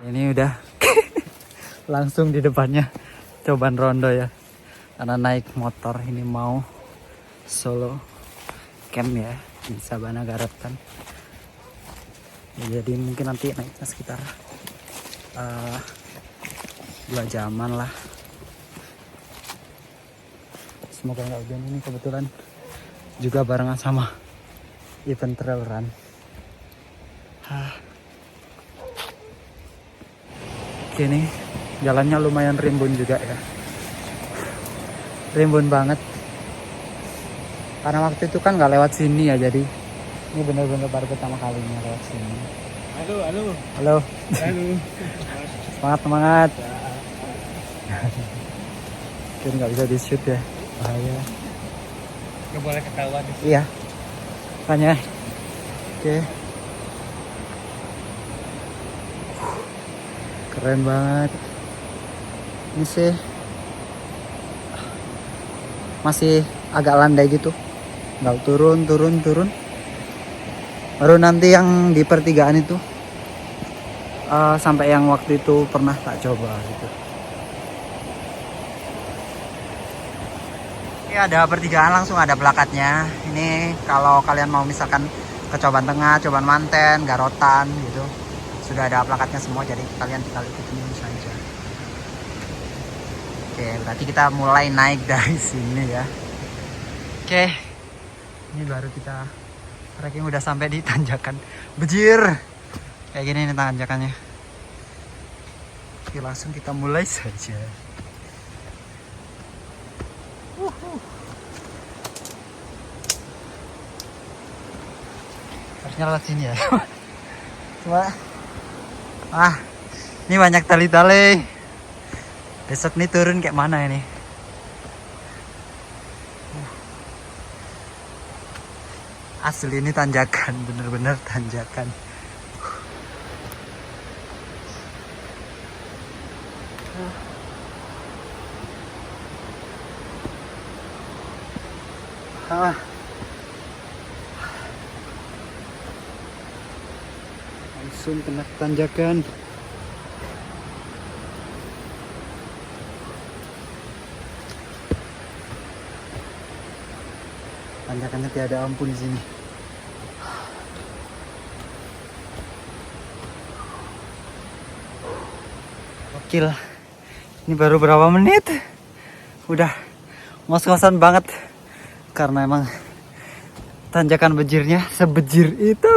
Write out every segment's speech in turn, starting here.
Ini udah langsung di depannya cobaan rondo ya. Karena naik motor ini mau solo camp ya di Sabana Garut kan. Ya, jadi mungkin nanti naiknya sekitar 2 jaman lah. Semoga nggak hujan. Ini kebetulan juga barengan sama event trail run. Oke, nih jalannya lumayan rimbun juga ya, rimbun banget karena waktu itu kan nggak lewat sini ya, jadi ini bener-bener baru pertama kalinya lewat sini. Halo. Semangat. Jadi nggak bisa di shoot ya, bahaya. Nggak boleh ketahuan. Iya, makanya. Oke. Keren banget. Ini sih masih agak landai gitu, nggak turun. Baru nanti yang di pertigaan itu sampai yang waktu itu pernah tak coba gitu. Ini ada pertigaan langsung ada plakatnya. Ini kalau kalian mau misalkan ke Coban Tengah, Coban Manten, Garotan gitu, sudah ada plakatnya semua, jadi kalian tinggal ikutin saja. Oke, berarti kita mulai naik dari sini ya. Oke, ini baru kita trekking udah sampai di tanjakan Bejir. Kayak gini nih tanjakannya. Oke, langsung kita mulai saja. Harusnya lewat sini ya. Cuma ini banyak tali-tali. Besok nih turun kayak mana ini? Asli ini tanjakan, bener-bener tanjakan. Langsung kena tanjakan. Tanjakannya tiada ampun di sini. Gokil. Ini baru berapa menit? Udah ngos-ngosan banget. Karena emang tanjakan bejirnya sebejir itu.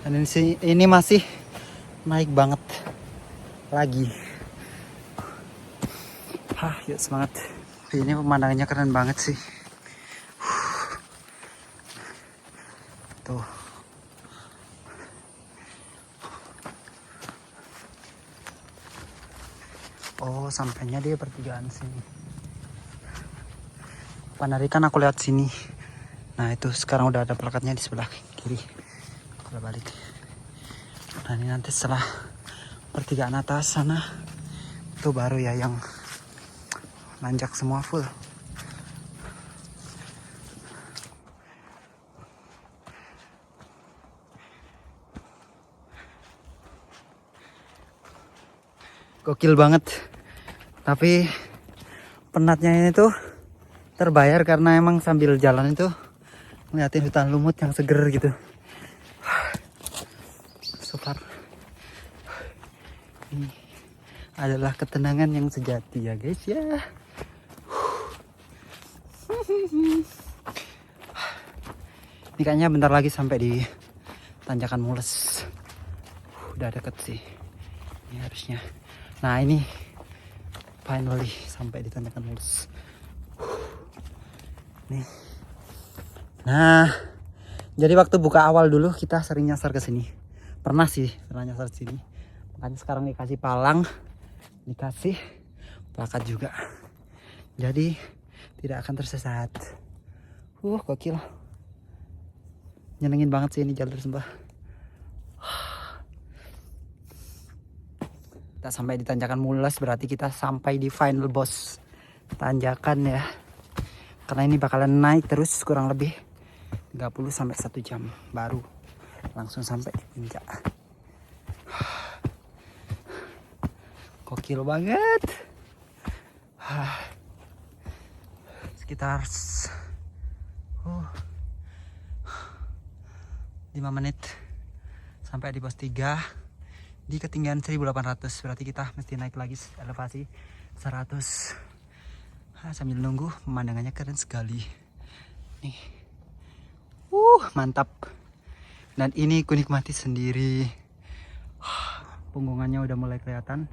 Dan ini masih naik banget lagi. Yuk semangat. Ini pemandangannya keren banget sih. Tuh. Oh, sampainya dia pertigaan sini. Panarikan aku lihat sini. Nah, itu sekarang udah ada plakatnya di sebelah kiri. Kalau balik. Nah, ini nanti setelah pertigaan atas sana itu baru ya yang nanjak semua full. Gokil banget. Tapi penatnya ini tuh terbayar karena emang sambil jalan itu ngeliatin hutan lumut yang seger gitu. So far ini adalah ketenangan yang sejati ya guys ya. Ini kayaknya bentar lagi sampai di tanjakan Mules. Udah deket sih ini harusnya. Nah, ini finally sampai di tanjakan Mules. Nih. Nah, jadi waktu buka awal dulu kita sering nyasar ke sini. Pernah nyasar ke sini. Makanya sekarang dikasih palang, dikasih plakat juga. Jadi tidak akan tersesat. Gokil. Nyenengin banget sih ini jalur sumpah. Kita sampai di tanjakan Mules, berarti kita sampai di final boss tanjakan ya. Karena ini bakalan naik terus kurang lebih 30 sampai 1 jam baru langsung sampai di puncak. Gokil banget. Sekitar 5 menit sampai di pos 3 di ketinggian 1800. Berarti kita mesti naik lagi elevasi 100. Sambil nunggu, pemandangannya keren sekali nih. Mantap. Dan ini ku nikmati sendiri. Punggungannya udah mulai kelihatan.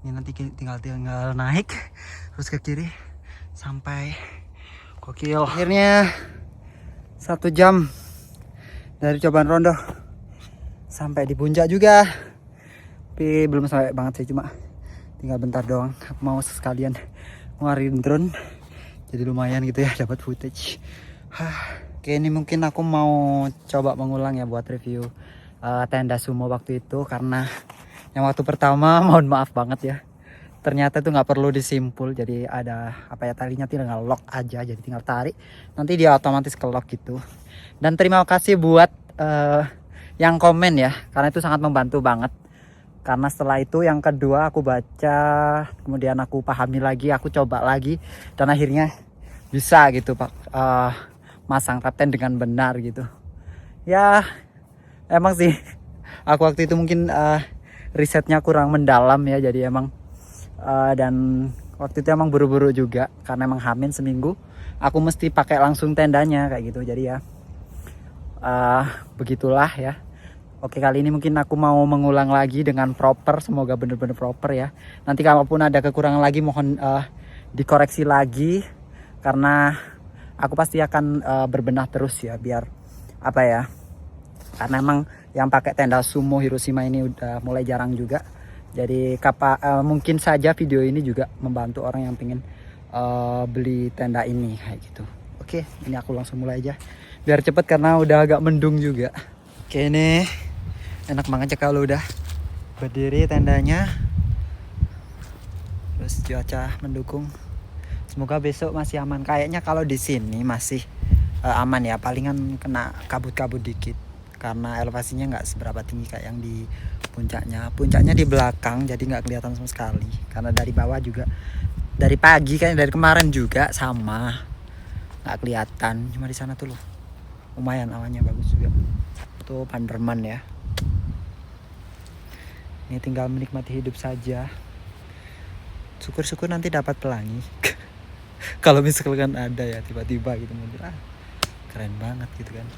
Ini nanti tinggal naik terus ke kiri sampai gokil. Akhirnya 1 jam dari cobaan rondo sampai di puncak juga. Tapi belum sampai banget sih, cuma tinggal bentar doang. Aku mau sekalian ngeluarin drone, jadi lumayan gitu ya dapat footage. Oke, ini mungkin aku mau coba mengulang ya buat review tenda sumo waktu itu, karena yang waktu pertama mohon maaf banget ya, ternyata tuh nggak perlu disimpul, jadi ada talinya tinggal lock aja, jadi tinggal tarik nanti dia otomatis ke lock gitu. Dan terima kasih buat yang komen ya, karena itu sangat membantu banget. Karena setelah itu yang kedua aku baca, kemudian aku pahami lagi, aku coba lagi, dan akhirnya bisa gitu Pak masang kapten dengan benar gitu. Ya emang sih aku waktu itu mungkin risetnya kurang mendalam ya, jadi emang dan waktu itu emang buru-buru juga karena emang hamil seminggu, aku mesti pakai langsung tendanya kayak gitu. Jadi ya begitulah ya. Oke, kali ini mungkin aku mau mengulang lagi dengan proper, semoga bener-bener proper ya. Nanti kalaupun ada kekurangan lagi mohon dikoreksi lagi, karena aku pasti akan berbenah terus ya, biar apa ya, karena emang yang pakai tenda sumo Hiroshima ini udah mulai jarang juga. Jadi mungkin saja video ini juga membantu orang yang pengen beli tenda ini kayak gitu. Oke, ini aku langsung mulai aja biar cepet karena udah agak mendung juga. Oke, ini enak banget ya kalau udah berdiri tendanya, terus cuaca mendukung. Semoga besok masih aman. Kayaknya kalau di sini masih aman ya, palingan kena kabut-kabut dikit karena elevasinya nggak seberapa tinggi kayak yang di puncaknya. Puncaknya di belakang, jadi nggak kelihatan sama sekali. Karena dari bawah juga dari pagi, kayak dari kemarin juga sama nggak kelihatan. Cuma di sana tuh loh lumayan awannya bagus juga. Tuh Panderman ya. Ini tinggal menikmati hidup saja. Syukur-syukur nanti dapat pelangi. Kalau misalkan ada ya tiba-tiba gitu, mobil keren banget gitu kan.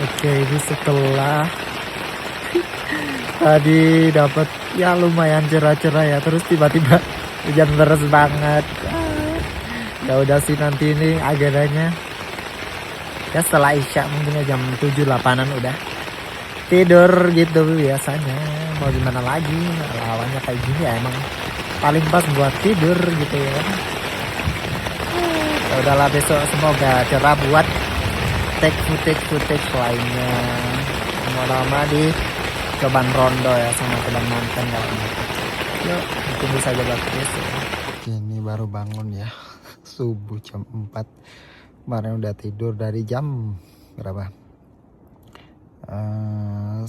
Oke, ini setelah tadi dapat ya lumayan cerah-cerah ya, terus tiba-tiba hujan deras banget. Ya udah sih, nanti ini agendanya ya setelah isya mungkin ya jam 7-8an udah tidur gitu biasanya. Mau gimana lagi, lawannya kayak gini ya emang paling pas buat tidur gitu ya. Ya udahlah, besok semoga cerah buat take footage lainnya. Lama-lama di cobaan rondo ya sama cobaan mountain kalau gitu. Yuk, tunggu saja buat besok. Ini baru bangun ya, subuh jam 4. Kemarin udah tidur dari jam berapa?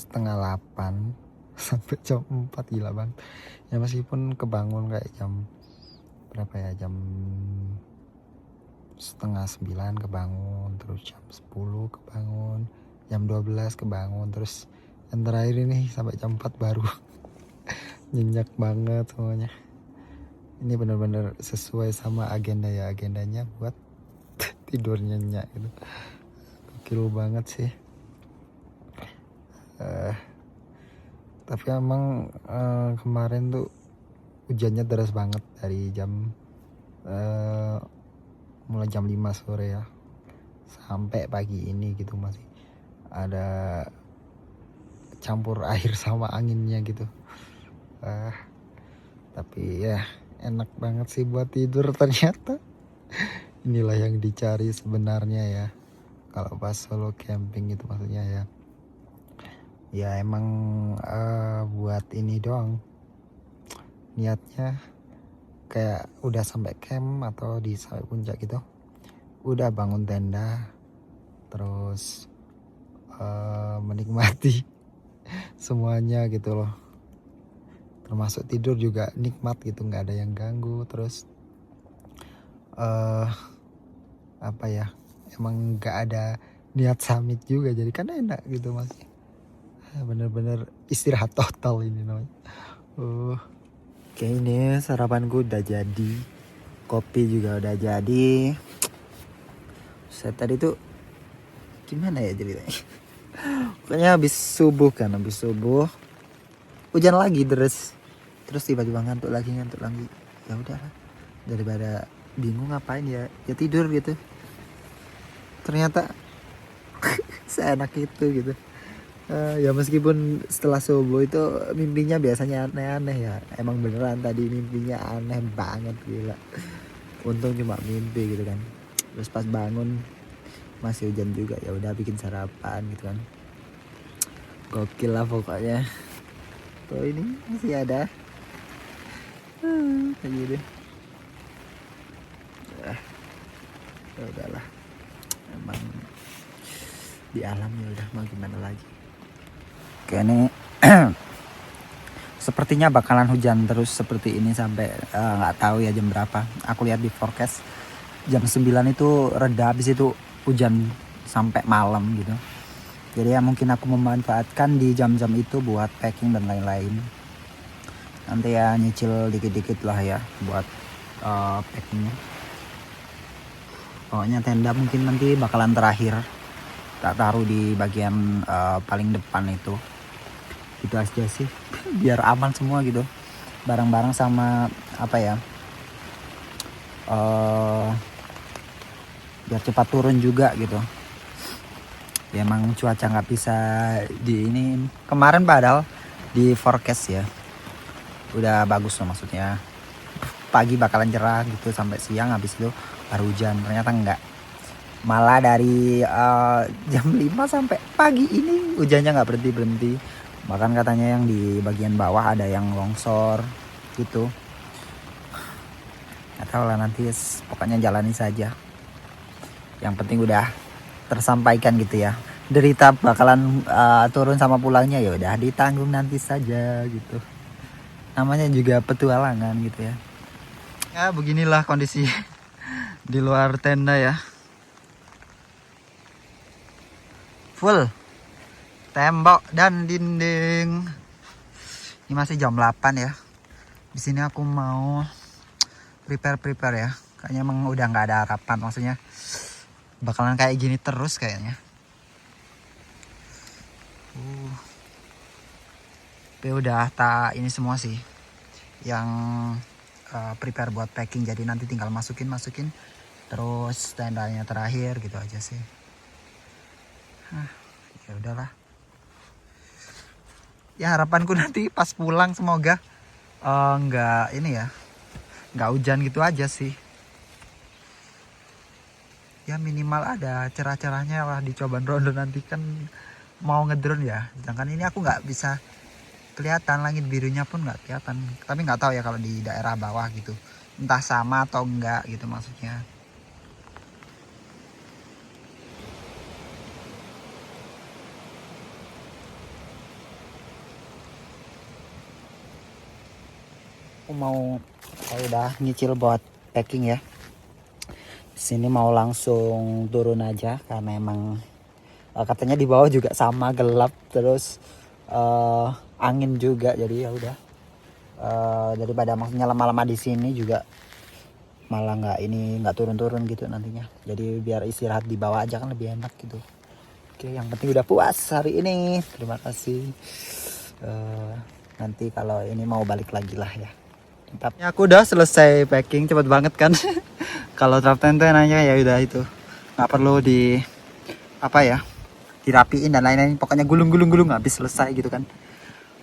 Setengah 8 sampai jam 4, gila banget. Ya meskipun kebangun kayak jam berapa ya, jam setengah 9 kebangun, terus jam 10 kebangun, jam 12 kebangun, terus yang terakhir ini sampai jam 4 baru. Nyenyak banget semuanya. Ini benar-benar sesuai sama agendanya buat tidur nyenyak gitu. Gokil banget sih. Tapi emang kemarin tuh hujannya deras banget dari jam mulai jam 5 sore ya sampai pagi ini gitu, masih ada campur air sama anginnya gitu. Tapi ya enak banget sih buat tidur ternyata. Inilah yang dicari sebenarnya ya kalau pas solo camping itu, maksudnya ya. Ya emang buat ini doang niatnya, kayak udah sampai camp atau di sampai puncak gitu, udah bangun tenda, terus menikmati semuanya gitu loh. Termasuk tidur juga nikmat gitu, nggak ada yang ganggu. Terus apa ya, emang nggak ada niat summit juga, jadi kan enak gitu mas. Bener-bener istirahat total ini namanya. Oke, ini sarapanku udah jadi, kopi juga udah jadi. Saya tadi tuh gimana ya ceritanya? Pokoknya habis subuh hujan lagi terus tiba-tiba ngantuk lagi. Ya udahlah, daripada bingung ngapain ya tidur gitu. Ternyata seenak itu gitu. Ya meskipun setelah subuh itu mimpinya biasanya aneh-aneh ya. Emang beneran tadi mimpinya aneh banget, gila. Untung cuma mimpi gitu kan. Terus pas bangun masih hujan juga, ya udah bikin sarapan gitu kan. Gokil lah pokoknya. Tuh ini masih ada. Kayak gitu. Ya udahlah. Emang di alam ya udah, mau gimana lagi. Oke, ini sepertinya bakalan hujan terus seperti ini sampai nggak tahu ya jam berapa. Aku lihat di forecast jam 9 itu reda, habis itu hujan sampai malam gitu. Jadi ya mungkin aku memanfaatkan di jam-jam itu buat packing dan lain-lain. Nanti ya nyicil dikit-dikit lah ya buat packingnya. Pokoknya tenda mungkin nanti bakalan terakhir. Tak taruh di bagian paling depan itu. Gitu aja sih. Biar aman semua gitu. Barang-barang sama apa ya. Biar cepat turun juga gitu. Ya emang cuaca nggak bisa di ini. Kemarin padahal di forecast ya udah bagus loh, maksudnya pagi bakalan cerah gitu sampai siang, habis itu baru hujan. Ternyata enggak, malah dari jam 5 sampai pagi ini hujannya nggak berhenti. Bahkan katanya yang di bagian bawah ada yang longsor gitu. Nggak tahu lah, nanti pokoknya jalani saja. Yang penting udah tersampaikan gitu ya. Derita bakalan turun sama pulangnya ya udah ditanggung nanti saja gitu. Namanya juga petualangan gitu ya. Ya beginilah kondisi di luar tenda ya. Full tembok dan dinding. Ini masih jam 8 ya. Di sini aku mau prepare ya. Kayaknya emang udah nggak ada harapan, maksudnya bakalan kayak gini terus kayaknya. Tapi udah tak ini semua sih yang prepare buat packing, jadi nanti tinggal masukin terus tendanya terakhir gitu aja sih. Ya udahlah. Ya harapanku nanti pas pulang semoga nggak ini ya, nggak hujan gitu aja sih. Ya minimal ada cerah-cerahnya lah di Coban Rondo nanti, kan mau ngedrone ya. Sedangkan ini aku nggak bisa kelihatan, langit birunya pun nggak kelihatan. Tapi nggak tahu ya kalau di daerah bawah gitu, entah sama atau enggak gitu maksudnya. Aku mau udah nyicil buat packing ya. Sini mau langsung turun aja karena emang katanya di bawah juga sama gelap, terus angin juga, jadi ya udah daripada maksudnya lama-lama di sini juga malah nggak turun gitu nantinya. Jadi biar istirahat di bawah aja kan lebih enak gitu. Oke, yang penting udah puas hari ini. Terima kasih. Nanti kalau ini mau balik lagi lah ya. Tapi aku udah selesai packing, cepet banget kan. Kalau trap tent nanya ya udah itu nggak perlu di apa ya, dirapiin dan lain-lain, pokoknya gulung habis selesai gitu kan.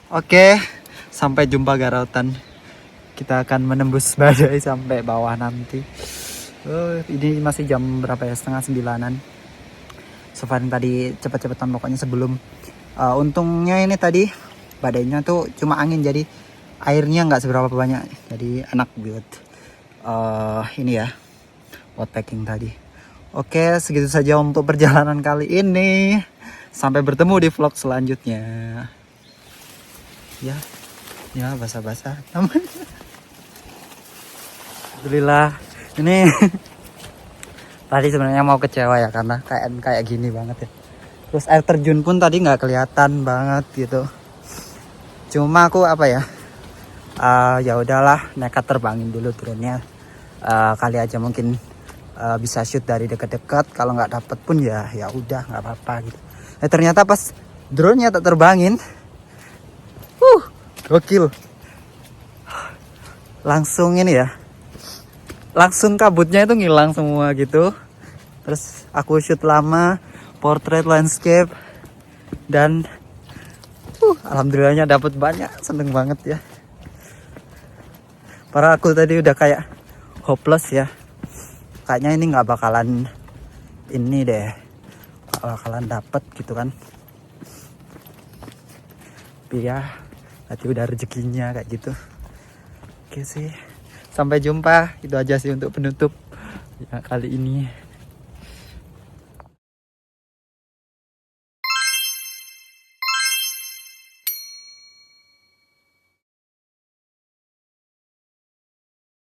Oke, sampai jumpa garautan. Kita akan menembus badai sampai bawah nanti. Ini masih jam berapa ya, 8:30. So far tadi cepet-cepetan pokoknya sebelum untungnya ini tadi badainya tuh cuma angin, jadi airnya nggak seberapa banyak, jadi enak buat ini ya, buat packing tadi. Oke, segitu saja untuk perjalanan kali ini. Sampai bertemu di vlog selanjutnya. ya. Ya basah-basah. Aman. Alhamdulillah. Ini tadi sebenarnya mau kecewa ya karena kayak gini banget ya. Terus air terjun pun tadi nggak kelihatan banget gitu. Cuma aku apa ya? Ya udahlah, nekat terbangin dulu drone-nya. Kali aja mungkin bisa shoot dari dekat-dekat. Kalau nggak dapet pun ya udah nggak apa-apa gitu. Ternyata pas drone-nya tak terbangin, gokil. Langsung ini ya, langsung kabutnya itu ngilang semua gitu. Terus aku shoot lama, portrait landscape, dan alhamdulillahnya dapat banyak, seneng banget ya. Para aku tadi udah kayak hopeless ya, kayaknya ini nggak bakalan ini deh, nggak bakalan dapet gitu kan. Tapi ya nanti udah rezekinya kayak gitu. Oke sih, sampai jumpa, itu aja sih untuk penutup ya kali ini.